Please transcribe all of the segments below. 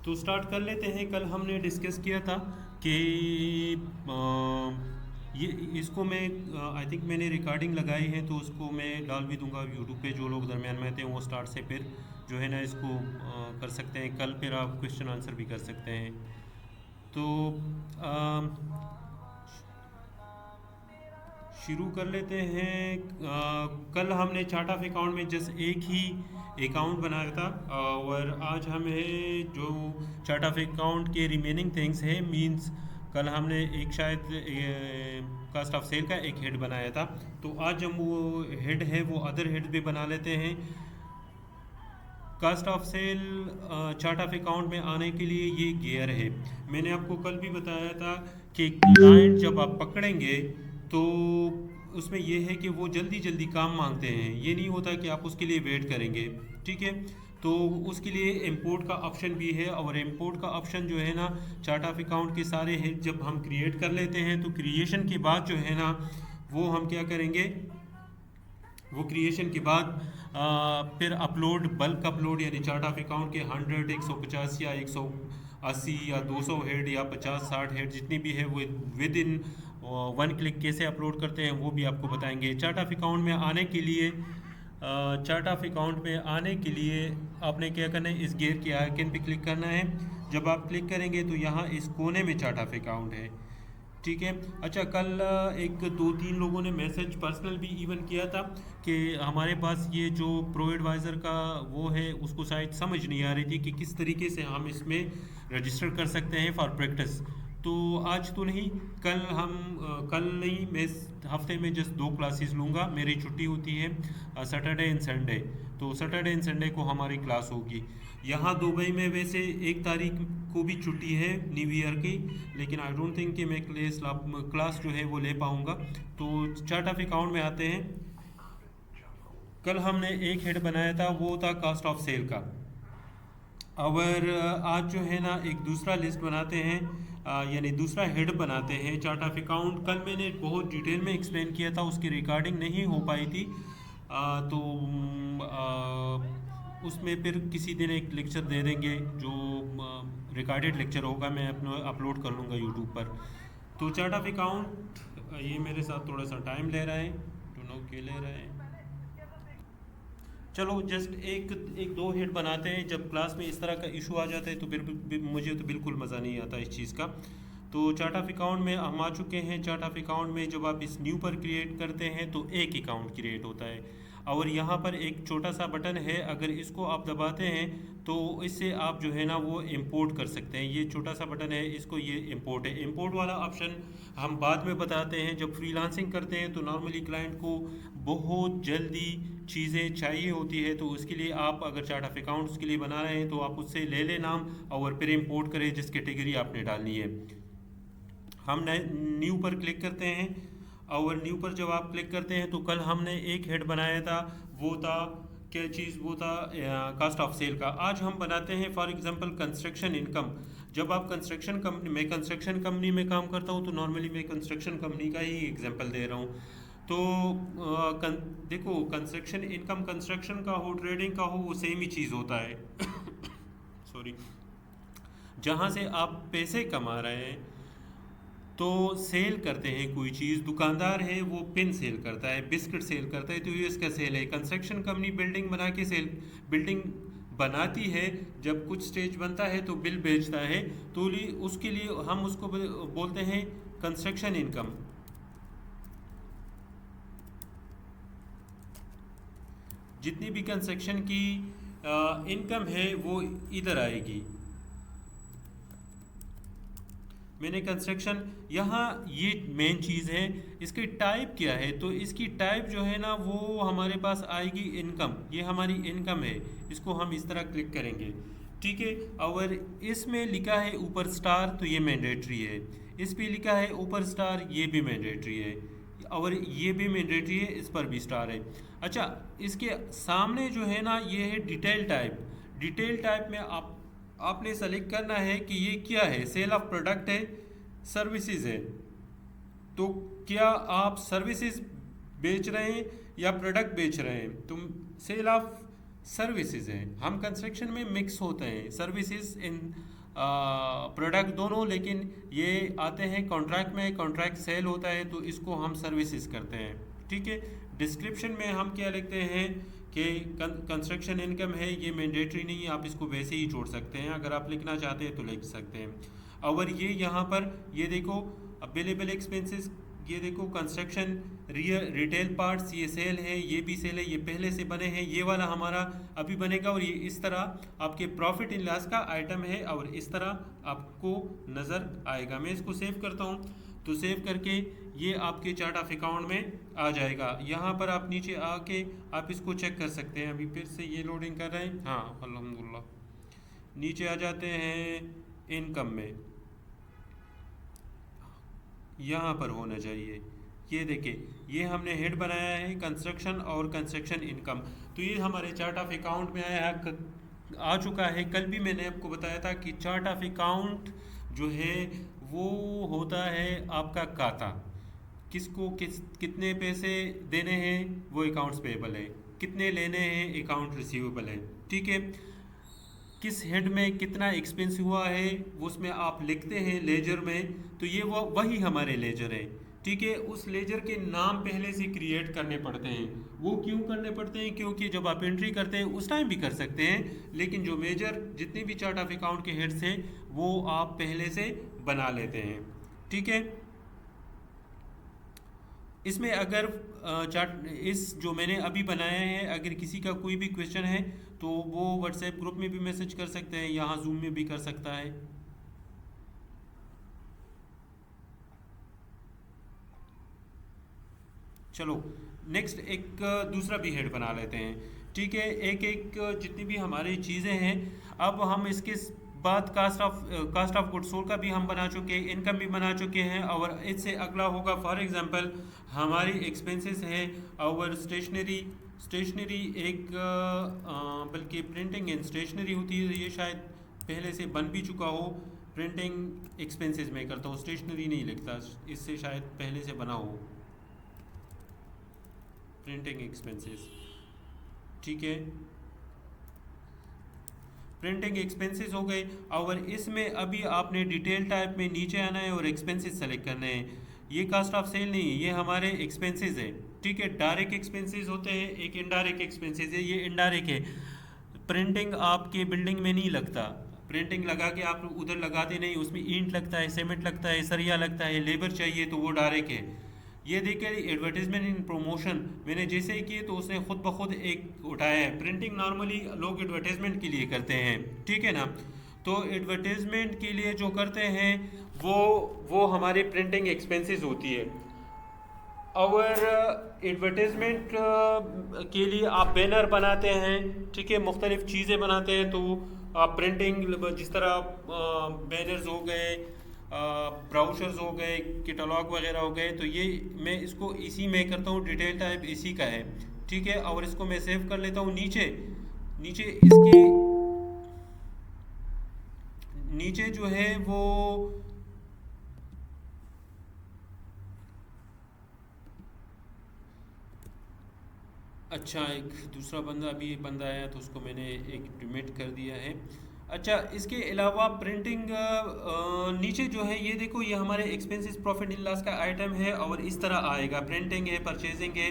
तो स्टार्ट कर लेते हैं। कल हमने डिस्कस किया था कि ये इसको मैं आई थिंक मैंने रिकॉर्डिंग लगाई है, तो उसको मैं डाल भी दूंगा यूट्यूब पे। जो लोग दरमियान में आते हैं वो स्टार्ट से फिर जो है ना इसको कर सकते हैं। कल फिर आप क्वेश्चन आंसर भी कर सकते हैं। तो शुरू कर लेते हैं। कल हमने चार्ट ऑफ अकाउंट में जस्ट एक ही अकाउंट बनाया था, और आज हमें जो चार्ट ऑफ अकाउंट के रिमेनिंग थिंग्स है मींस कल हमने एक शायद कास्ट ऑफ सेल का एक हेड बनाया था। तो आज हम वो हेड है वो अदर हेड भी बना लेते हैं। Cost of sale chart of account में आने के लिए ये गियर है। मैंने आपको कल भी बताया था कि क्लाइंट जब आप पकड़ेंगे तो उसमें ये है कि वो जल्दी जल्दी काम मांगते हैं। ये नहीं होता कि आप उसके लिए वेट करेंगे। ठीक है। तो उसके लिए इंपोर्ट का ऑप्शन भी है, और इंपोर्ट का ऑप्शन जो है ना चार्ट ऑफ अकाउंट के सारे है जब हम क्रिएट कर लेते हैं तो क्रिएशन के बाद जो है ना वो हम क्या करेंगे, वो क्रिएशन के बाद फिर अपलोड, बल्क अपलोड, यानी चार्ट ऑफ अकाउंट के 100, 150 या 180 या 200 हेड या 50-60 हेड जितनी भी है वो विद इन 1 क्लिक कैसे अपलोड करते हैं वो भी आपको बताएंगे। चार्ट ऑफ अकाउंट में आने के लिए चार्ट ऑफ अकाउंट में आने के लिए आपने क्या करना है, इस गियर के आइकन पे क्लिक करना है। जब आप क्लिक करेंगे तो यहाँ इस कोने में चार्ट ऑफ अकाउंट है। ठीक है। अच्छा, कल एक दो तीन लोगों ने मैसेज पर्सनल भी इवन किया था कि हमारे पास ये जो प्रो एडवाइज़र का वो है उसको शायद समझ नहीं आ रही थी कि किस तरीके से हम इसमें रजिस्टर कर सकते हैं फॉर प्रैक्टिस। तो आज तो नहीं, कल हम कल नहीं, मैं इस हफ्ते में जस्ट 2 क्लासेस लूँगा। मेरी छुट्टी होती है सैटरडे एंड संडे। तो सैटरडे एंड संडे को हमारी क्लास होगी। यहाँ दुबई में वैसे 1 तारीख को भी छुट्टी है न्यू ईयर की, लेकिन आई डोंट थिंक कि मैं क्लास जो है वो ले पाऊँगा। तो चार्ट ऑफ अकाउंट में आते हैं। कल हमने एक हेड बनाया था, वो था कास्ट ऑफ सेल का। और आज जो है ना एक दूसरा लिस्ट बनाते हैं, यानी दूसरा हेड बनाते हैं चार्ट ऑफ अकाउंट। कल मैंने बहुत डिटेल में एक्सप्लेन किया था, उसकी रिकॉर्डिंग नहीं हो पाई थी। तो उसमें फिर किसी दिन एक लेक्चर दे देंगे, जो रिकॉर्डेड लेक्चर होगा, मैं अपना अपलोड कर लूँगा यूट्यूब पर। तो चार्ट ऑफ अकाउंट ये मेरे साथ थोड़ा सा टाइम ले रहा है, टू नो के ले रहा है। चलो जस्ट एक एक दो हेड बनाते हैं। जब क्लास में इस तरह का इशू आ जाता है तो फिर मुझे तो बिल्कुल मज़ा नहीं आता इस चीज़ का। तो चार्ट ऑफ अकाउंट में हम आ चुके हैं। चार्ट ऑफ अकाउंट में जब आप इस न्यू पर क्रिएट करते हैं तो एक अकाउंट क्रिएट होता है, और यहाँ पर एक छोटा सा बटन है, अगर इसको आप दबाते हैं तो इससे आप जो है ना वो इंपोर्ट कर सकते हैं। ये छोटा सा बटन है, इसको ये इंपोर्ट है। इंपोर्ट वाला ऑप्शन हम बाद में बताते हैं। जब फ्रीलांसिंग करते हैं तो नॉर्मली क्लाइंट को बहुत जल्दी चीज़ें चाहिए होती है, तो उसके लिए आप अगर चार्ट ऑफ अकाउंट उसके लिए बना रहे हैं तो आप उससे ले लें नाम, और फिर इंपोर्ट करें जिस कैटेगरी आपने डालनी है। हम न्यू पर क्लिक करते हैं, और न्यू पर जब आप क्लिक करते हैं तो कल हमने एक हेड बनाया था, वो था क्या चीज़, वो था कास्ट ऑफ सेल का। आज हम बनाते हैं फॉर एग्जांपल कंस्ट्रक्शन इनकम। जब आप कंस्ट्रक्शन कंपनी, मैं कंस्ट्रक्शन कंपनी में काम करता हूँ तो नॉर्मली मैं कंस्ट्रक्शन कंपनी का ही एग्जांपल दे रहा हूँ। तो देखो, कंस्ट्रक्शन इनकम कंस्ट्रक्शन का हो ट्रेडिंग का हो वो सेम ही चीज़ होता है। सॉरी। जहाँ से आप पैसे कमा रहे हैं तो सेल करते हैं कोई चीज़। दुकानदार है वो पिन सेल करता है, बिस्किट सेल करता है, तो ये इसका सेल है। कंस्ट्रक्शन कंपनी बिल्डिंग बना के सेल, बिल्डिंग बनाती है, जब कुछ स्टेज बनता है तो बिल बेचता है, तो उसके लिए हम उसको बोलते हैं कंस्ट्रक्शन इनकम। जितनी भी कंस्ट्रक्शन की इनकम है वो इधर आएगी। मैंने कंस्ट्रक्शन, यहाँ ये मेन चीज़ है। इसकी टाइप क्या है, तो इसकी टाइप जो है ना वो हमारे पास आएगी इनकम। ये हमारी इनकम है, इसको हम इस तरह क्लिक करेंगे। ठीक है। और इसमें लिखा है ऊपर स्टार, तो ये मैंडेटरी है। इस पे लिखा है ऊपर स्टार, ये भी मैंडेटरी है, और ये भी मैंडेटरी है, इस पर भी स्टार है। अच्छा, इसके सामने जो है ना ये है डिटेल टाइप। डिटेल टाइप में आपने सेलेक्ट करना है कि ये क्या है, सेल ऑफ प्रोडक्ट है, सर्विसेज है। तो क्या आप सर्विसेज बेच रहे हैं या प्रोडक्ट बेच रहे हैं। तुम सेल ऑफ सर्विसेज हैं, हम कंस्ट्रक्शन में मिक्स होते हैं, सर्विसेज इन प्रोडक्ट दोनों, लेकिन ये आते हैं कॉन्ट्रैक्ट में, कॉन्ट्रैक्ट सेल होता है तो इसको हम सर्विसेज करते हैं। ठीक है। डिस्क्रिप्शन में हम क्या लिखते हैं कि कंस्ट्रक्शन इनकम है, ये मैंडेटरी नहीं है, आप इसको वैसे ही जोड़ सकते हैं, अगर आप लिखना चाहते हैं तो लिख सकते हैं। और ये यहाँ पर ये देखो अवेलेबल एक्सपेंसेस, ये देखो कंस्ट्रक्शन रिटेल पार्ट्स, ये सेल है, ये भी सेल है, ये पहले से बने हैं, ये वाला हमारा अभी बनेगा, और ये इस तरह आपके प्रॉफिट इन लॉस का आइटम है और इस तरह आपको नज़र आएगा। मैं इसको सेव करता हूँ, तो सेव करके ये आपके चार्ट ऑफ अकाउंट में आ जाएगा। यहाँ पर आप नीचे आके आप इसको चेक कर सकते हैं। अभी फिर से ये लोडिंग कर रहे हैं, हाँ अल्हम्दुलिल्लाह। नीचे आ जाते हैं इनकम में, यहाँ पर होना चाहिए, ये देखिए ये हमने हेड बनाया है कंस्ट्रक्शन और कंस्ट्रक्शन इनकम, तो ये हमारे चार्ट ऑफ अकाउंट में आया आ चुका है। कल भी मैंने आपको बताया था कि चार्ट ऑफ अकाउंट जो है वो होता है आपका खाता, किसको कितने पैसे देने हैं वो अकाउंट्स पेबल है, कितने लेने हैं अकाउंट रिसीवेबल है। ठीक है। किस हेड में कितना एक्सपेंस हुआ है वो उसमें आप लिखते हैं लेजर में, तो ये वो वही हमारे लेजर है। ठीक है। उस लेजर के नाम पहले से क्रिएट करने पड़ते हैं। वो क्यों करने पड़ते हैं? क्योंकि जब आप एंट्री करते हैं उस टाइम भी कर सकते हैं, लेकिन जो मेजर जितने भी चार्ट ऑफ अकाउंट के हेड्स हैं वो आप पहले से बना लेते हैं। ठीक है। इसमें अगर चार्ट इस जो मैंने अभी बनाया है, अगर किसी का कोई भी क्वेश्चन है तो वो व्हाट्सएप ग्रुप में भी मैसेज कर सकते हैं, यहाँ जूम में भी कर सकता है। चलो नेक्स्ट एक दूसरा भी हेड बना लेते हैं। ठीक है। एक एक जितनी भी हमारी चीज़ें हैं, अब हम इसके बाद कास्ट ऑफ गुड सोल्ड का भी हम बना चुके हैं, इनकम भी बना चुके हैं, और इससे अगला होगा फॉर एग्जांपल हमारी एक्सपेंसेस है और स्टेशनरी एक बल्कि प्रिंटिंग एंड स्टेशनरी होती है, ये शायद पहले से बन भी चुका हो। प्रिंटिंग एक्सपेंसेस में करता हूँ, स्टेशनरी नहीं लिखता, इससे शायद पहले से बना हो प्रिंटिंग एक्सपेंसेस। ठीक है। प्रिंटिंग एक्सपेंसेस हो गए, और इसमें अभी आपने डिटेल टाइप में नीचे आना है और एक्सपेंसेस सेलेक्ट करने हैं। ये कास्ट ऑफ सेल नहीं है, ये हमारे एक्सपेंसेस है। ठीक है। डायरेक्ट एक्सपेंसेस होते हैं, एक इनडायरेक्ट एक्सपेंसेस है, ये इनडायरेक्ट है। प्रिंटिंग आपके बिल्डिंग में नहीं लगता, प्रिंटिंग लगा के आप उधर लगाते नहीं, उसमें ईंट लगता है, सीमेंट लगता है, सरिया लगता है, लेबर चाहिए, तो वो डायरेक्ट है। ये देखिए एडवर्टीजमेंट इन प्रमोशन, मैंने जैसे ही किए तो उसने खुद ब खुद एक उठाया है। प्रिंटिंग नॉर्मली लोग एडवर्टीजमेंट के लिए करते हैं, ठीक है ना, तो एडवर्टीजमेंट के लिए जो करते हैं वो हमारी प्रिंटिंग एक्सपेंसेस होती है। और एडवर्टीजमेंट के लिए आप बैनर बनाते हैं, ठीक है, मुख्तलिफ़ चीज़ें बनाते हैं, तो आप प्रिंटिंग जिस तरह बैनर्स हो गए, ब्राउचर्स हो गए, कैटलॉग वगैरह हो गए, तो ये मैं इसको इसी में करता हूँ, डिटेल टाइप इसी का है। ठीक है। और इसको मैं सेव कर लेता हूँ। नीचे नीचे इसकी नीचे जो है वो अच्छा, एक दूसरा बंदा अभी एक बंदा आया तो उसको मैंने एक डिमिट कर दिया है। अच्छा, इसके अलावा प्रिंटिंग नीचे जो है ये देखो, ये हमारे एक्सपेंसेस प्रॉफिट इन लॉस का आइटम है और इस तरह आएगा। प्रिंटिंग है, परचेजिंग है,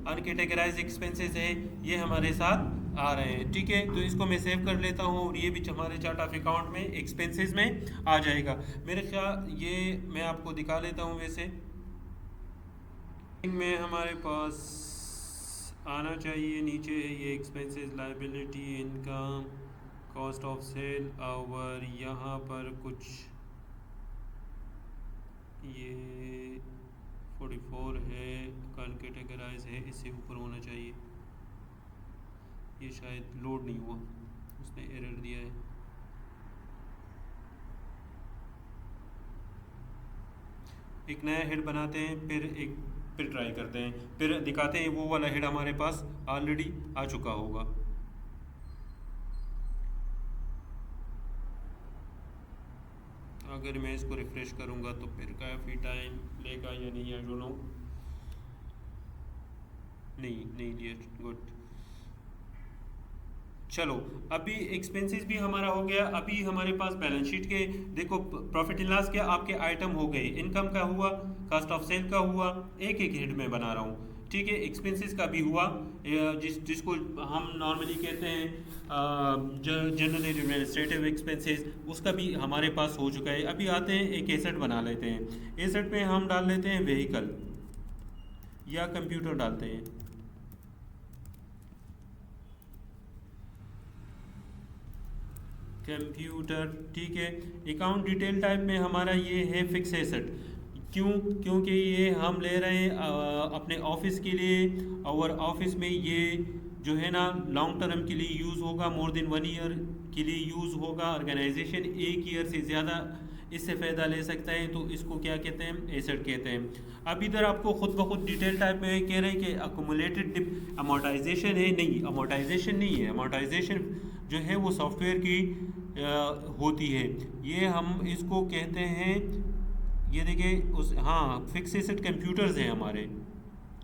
अनकेटेगराइज एक्सपेंसेस है, ये हमारे साथ आ रहे हैं। ठीक है। तो इसको मैं सेव कर लेता हूँ और ये भी हमारे चार्ट ऑफ अकाउंट में एक्सपेंसेस में आ जाएगा। मेरे ख्याल ये मैं आपको दिखा लेता हूँ। वैसे में हमारे पास आना चाहिए, नीचे है ये expenses, liability, income, cost of sale, और यहाँ पर कुछ ये 44 है, कैटेगराइज है, इससे ऊपर होना चाहिए। ये शायद लोड नहीं हुआ, उसने एरर दिया है। एक नया हेड बनाते हैं, फिर ट्राई करते हैं, फिर दिखाते हैं वो वाला हेड हमारे पास ऑलरेडी आ चुका होगा। अगर मैं इसको रिफ्रेश करूंगा तो फिर काफ़ी टाइम लेगा या नहीं, आई डोंट नो। नहीं लिया, गुड। चलो, अभी एक्सपेंसेस भी हमारा हो गया। अभी हमारे पास बैलेंस शीट के देखो, प्रॉफिट एंड लॉस के आपके आइटम हो गए, इनकम का हुआ, कास्ट ऑफ सेल का हुआ, एक एक हेड में बना रहा हूँ। ठीक है, एक्सपेंसेस का भी हुआ, जिसको हम नॉर्मली कहते हैं जनरल एडमिनिस्ट्रेटिव एक्सपेंसेस, उसका भी हमारे पास हो चुका है। अभी आते हैं एक एसेट बना लेते हैं। एसेट में हम डाल लेते हैं व्हीकल या कंप्यूटर डालते हैं। कंप्यूटर, ठीक है। अकाउंट डिटेल टाइप में हमारा ये है फिक्स एसेट। क्यों? क्योंकि ये हम ले रहे हैं अपने ऑफिस के लिए, और ऑफिस में ये जो है ना लॉन्ग टर्म के लिए यूज़ होगा, मोर देन 1 ईयर के लिए यूज़ होगा। ऑर्गेनाइजेशन 1 ईयर से ज़्यादा इससे फ़ायदा ले सकता है, तो इसको क्या कहते हैं? एसेट कहते हैं। अब इधर आपको खुद ब खुद डिटेल टाइप में कह रहे हैं कि अकोमुलेटेड अमोर्टाइजेशन है। नहीं, अमोर्टाइजेशन नहीं है। अमोर्टाइजेशन जो है वो सॉफ्टवेयर की होती है। ये हम इसको कहते हैं, ये देखिए उस, हाँ, फिक्स एसेट कंप्यूटर्स हैं हमारे।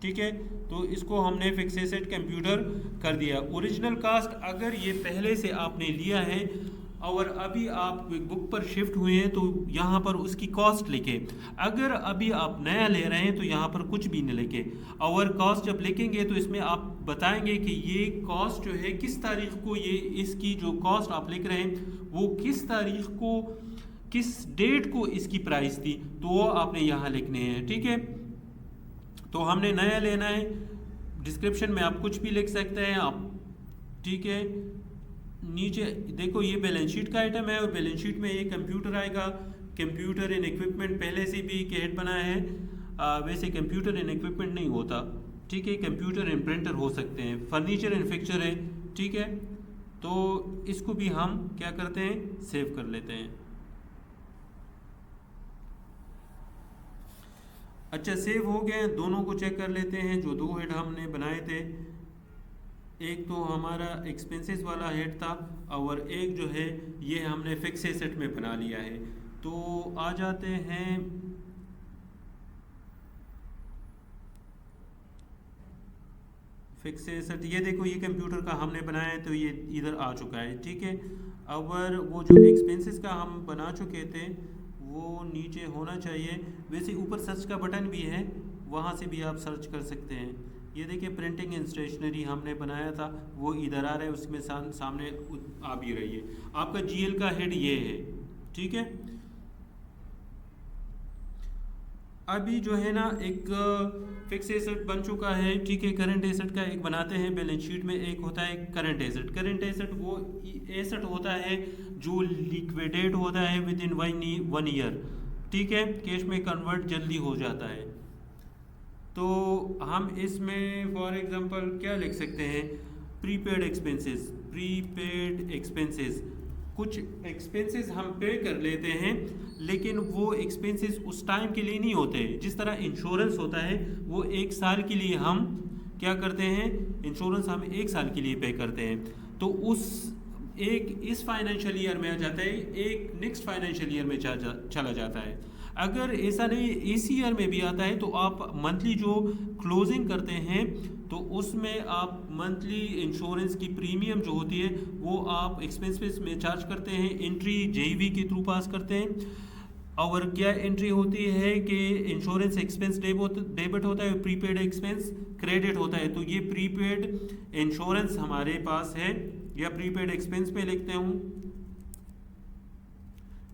ठीक है, तो इसको हमने फिक्स एसेट कंप्यूटर कर दिया। ओरिजिनल कास्ट अगर ये पहले से आपने लिया है और अभी आप बुक पर शिफ्ट हुए हैं तो यहाँ पर उसकी कॉस्ट लिखे। अगर अभी आप नया ले रहे हैं तो यहाँ पर कुछ भी नहीं लिखे। और कॉस्ट जब लिखेंगे तो इसमें आप बताएंगे कि ये कॉस्ट जो है किस तारीख को, ये इसकी जो कॉस्ट आप लिख रहे हैं वो किस तारीख को, किस डेट को इसकी प्राइस थी, तो वो आपने यहाँ लिखने हैं। ठीक है, तो हमने नया लेना है। डिस्क्रिप्शन में आप कुछ भी लिख सकते हैं आप। ठीक है, नीचे देखो ये बैलेंस शीट का आइटम है और बैलेंस शीट में ये कंप्यूटर आएगा। कंप्यूटर एंड इक्विपमेंट पहले से भी एक हेड बनाया है। वैसे कंप्यूटर एंड इक्विपमेंट नहीं होता। ठीक है, कंप्यूटर एंड प्रिंटर हो सकते हैं। फर्नीचर एंड फिक्चर है। ठीक है, तो इसको भी हम क्या करते हैं? सेव कर लेते हैं। अच्छा, सेव हो गए। दोनों को चेक कर लेते हैं जो दो हेड हमने बनाए थे। एक तो हमारा एक्सपेंसेस वाला हेड था और एक जो है ये हमने फिक्स एसेट में बना लिया है। तो आ जाते हैं फिक्स एसेट। ये देखो, ये कंप्यूटर का हमने बनाया है तो ये इधर आ चुका है। ठीक है, और वो जो एक्सपेंसेस का हम बना चुके थे वो नीचे होना चाहिए। वैसे ऊपर सर्च का बटन भी है, वहाँ से भी आप सर्च कर सकते हैं। ये देखिए, प्रिंटिंग एंड स्टेशनरी हमने बनाया था, वो इधर आ रहा है, उसमें सामने आ भी रही है। आपका जीएल का हेड ये है। ठीक है, अभी जो है ना एक फिक्स एसेट बन चुका है। ठीक है, करंट एसेट का एक बनाते हैं बैलेंस शीट में। एक होता है करंट एसेट। करंट एसेट वो एसेट होता है जो लिक्विडेट होता है विद इन 1 ईयर। ठीक है, कैश में कन्वर्ट जल्दी हो जाता है। तो हम इसमें फॉर एग्जांपल क्या लिख सकते हैं? Prepaid expenses. प्रीपेड एक्सपेंसेस, कुछ एक्सपेंसेस हम पे कर लेते हैं लेकिन वो एक्सपेंसेस उस टाइम के लिए नहीं होते। जिस तरह इंश्योरेंस होता है वो 1 साल के लिए हम क्या करते हैं? इंश्योरेंस हम 1 साल के लिए पे करते हैं। तो उस एक इस फाइनेंशियल ईयर में आ जाता है, एक नेक्स्ट फाइनेंशियल ईयर में चला जाता है। अगर ऐसा नहीं इसी ईयर में भी आता है तो आप मंथली जो क्लोजिंग करते हैं तो उसमें आप मंथली इंश्योरेंस की प्रीमियम जो होती है वो आप एक्सपेंसेस में चार्ज करते हैं। एंट्री जेईवी के थ्रू पास करते हैं। और क्या एंट्री होती है कि इंश्योरेंस एक्सपेंस डेबिट होता है, प्रीपेड एक्सपेंस क्रेडिट होता है। तो ये प्रीपेड इंश्योरेंस हमारे पास है, या प्रीपेड एक्सपेंस में लिखते हूँ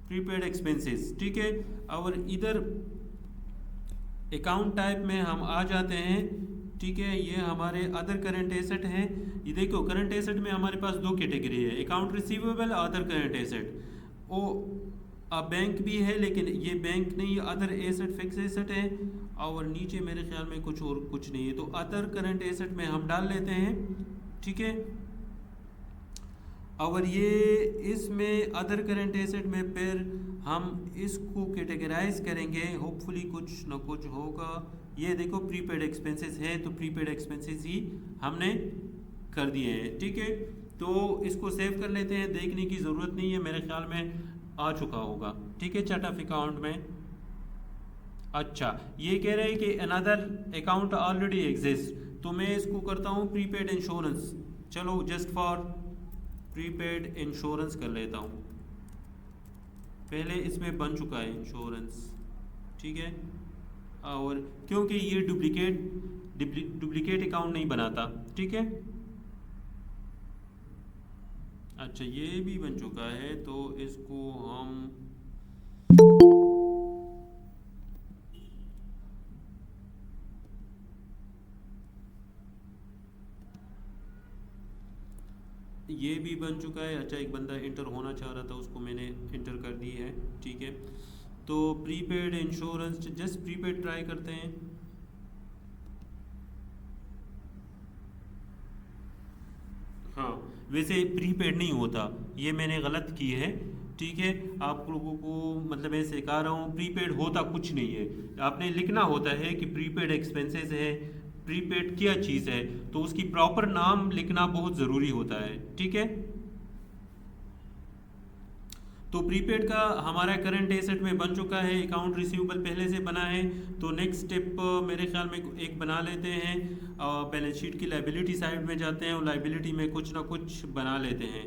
प्रीपेड एक्सपेंसेस। ठीक है, और इधर अकाउंट टाइप में हम आ जाते हैं। ठीक है, ये हमारे अदर करंट एसेट हैं। ये देखो, करंट एसेट में हमारे पास 2 कैटेगरी है, account receivable, other current asset. ओ बैंक भी है लेकिन ये बैंक नहीं, अदर एसेट फिक्स एसेट है। और नीचे मेरे ख्याल में कुछ और कुछ नहीं है, तो अदर करंट एसेट में हम डाल लेते हैं। ठीक है, और ये इसमें अदर करंट एसेट में फिर हम इसको कैटेगराइज करेंगे, होपफुली कुछ ना कुछ होगा। ये देखो, प्रीपेड एक्सपेंसेस है तो प्रीपेड एक्सपेंसेस ही हमने कर दिए हैं। ठीक है, तो इसको सेव कर लेते हैं, देखने की ज़रूरत नहीं है, मेरे ख्याल में आ चुका होगा। ठीक है, चार्ट ऑफ अकाउंट में। अच्छा, ये कह रहे हैं कि अनदर अकाउंट ऑलरेडी एग्जिस्ट, तो मैं इसको करता हूँ प्रीपेड इंश्योरेंस। चलो, जस्ट फॉर प्रीपेड इंश्योरेंस कर लेता हूँ। पहले इसमें बन चुका है इंश्योरेंस, ठीक है। और क्योंकि ये डुप्लीकेट अकाउंट नहीं बनाता, ठीक है। अच्छा, ये भी बन चुका है, तो इसको हम ये भी बन चुका है। अच्छा, एक बंदा इंटर होना चाह रहा था, उसको मैंने इंटर कर दी है, ठीक है। तो prepaid insurance, just prepaid try करते हैं। हाँ, वैसे प्रीपेड नहीं होता, ये मैंने गलत की है, ठीक है। आप लोगों को मतलब मैं सिखा रहा हूँ, प्रीपेड होता कुछ नहीं है। आपने लिखना होता है कि प्रीपेड एक्सपेंसेस है, प्रीपेड क्या चीज़ है, तो उसकी प्रॉपर नाम लिखना बहुत ज़रूरी होता है, ठीक है। तो प्रीपेड का हमारा करंट एसेट में बन चुका है, अकाउंट रिसीवेबल पहले से बना है। तो नेक्स्ट स्टेप मेरे ख्याल में एक बना लेते हैं, बैलेंस शीट की लाइबिलिटी साइड में जाते हैं और लाइबिलिटी में कुछ ना कुछ बना लेते हैं।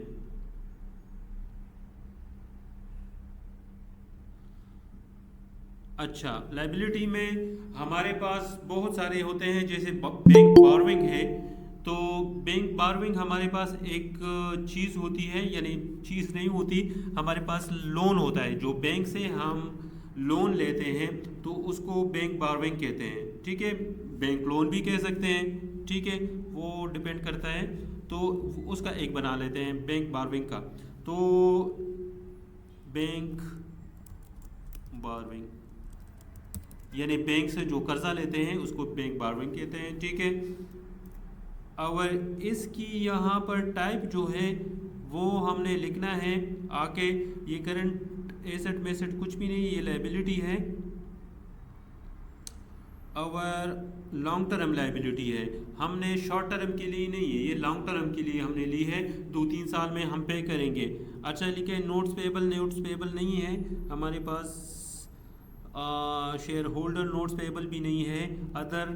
अच्छा, लाइबिलिटी में हमारे पास बहुत सारे होते हैं, जैसे बैंक बोरोइंग है। तो बैंक बोरोइंग हमारे पास एक चीज़ होती है, यानी चीज़ नहीं होती, हमारे पास लोन होता है। जो बैंक से हम लोन लेते हैं तो उसको बैंक बोरोइंग कहते हैं, ठीक है। बैंक लोन भी कह सकते हैं, ठीक है, वो डिपेंड करता है। तो उसका एक बना लेते हैं बैंक बोरोइंग का। तो बैंक बोरोइंग यानी बैंक से जो कर्जा लेते हैं उसको बैंक बोरोइंग कहते हैं, ठीक है। और इसकी यहाँ पर टाइप जो है वो हमने लिखना है आके, ये करंट एसेट में सेट कुछ भी नहीं, ये लाइबिलिटी है। और लॉन्ग टर्म लाइबिलिटी है, हमने शॉर्ट टर्म के लिए नहीं है, ये लॉन्ग टर्म के लिए हमने ली है, 2-3 साल में हम पे करेंगे। अच्छा, लिखे नोट्स पेबल नहीं है हमारे पास, शेयर होल्डर नोट्स पेबल भी नहीं है। अदर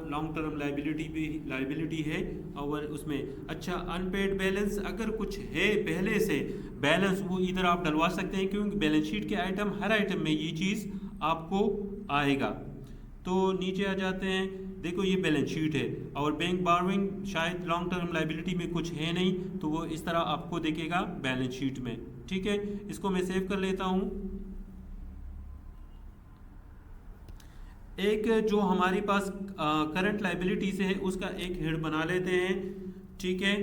लॉन्ग टर्म लाइबिलिटी है। और उसमें अच्छा, अनपेड बैलेंस अगर कुछ है पहले से बैलेंस, वो इधर आप डलवा सकते हैं, क्योंकि बैलेंस शीट के आइटम हर आइटम में ये चीज़ आपको आएगा। तो नीचे आ जाते हैं, देखो ये बैलेंस शीट है और बैंक बोरोइंग शायद लॉन्ग टर्म लाइबिलिटी में कुछ है नहीं, तो वो इस तरह आपको दिखेगा बैलेंस शीट में, ठीक है। इसको मैं सेव कर लेता हूँ। एक जो हमारे पास करंट लाइबिलिटी से है उसका एक हेड बना लेते हैं, ठीक है।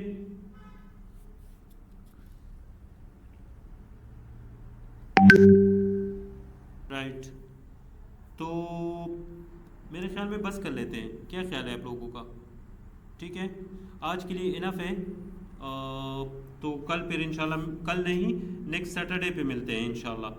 राइट, तो मेरे ख्याल में बस कर लेते हैं, क्या ख्याल है आप लोगों का? ठीक है, आज के लिए इनफ है। तो कल फिर इंशाल्लाह, कल नहीं नेक्स्ट सैटरडे पे मिलते हैं इंशाल्लाह।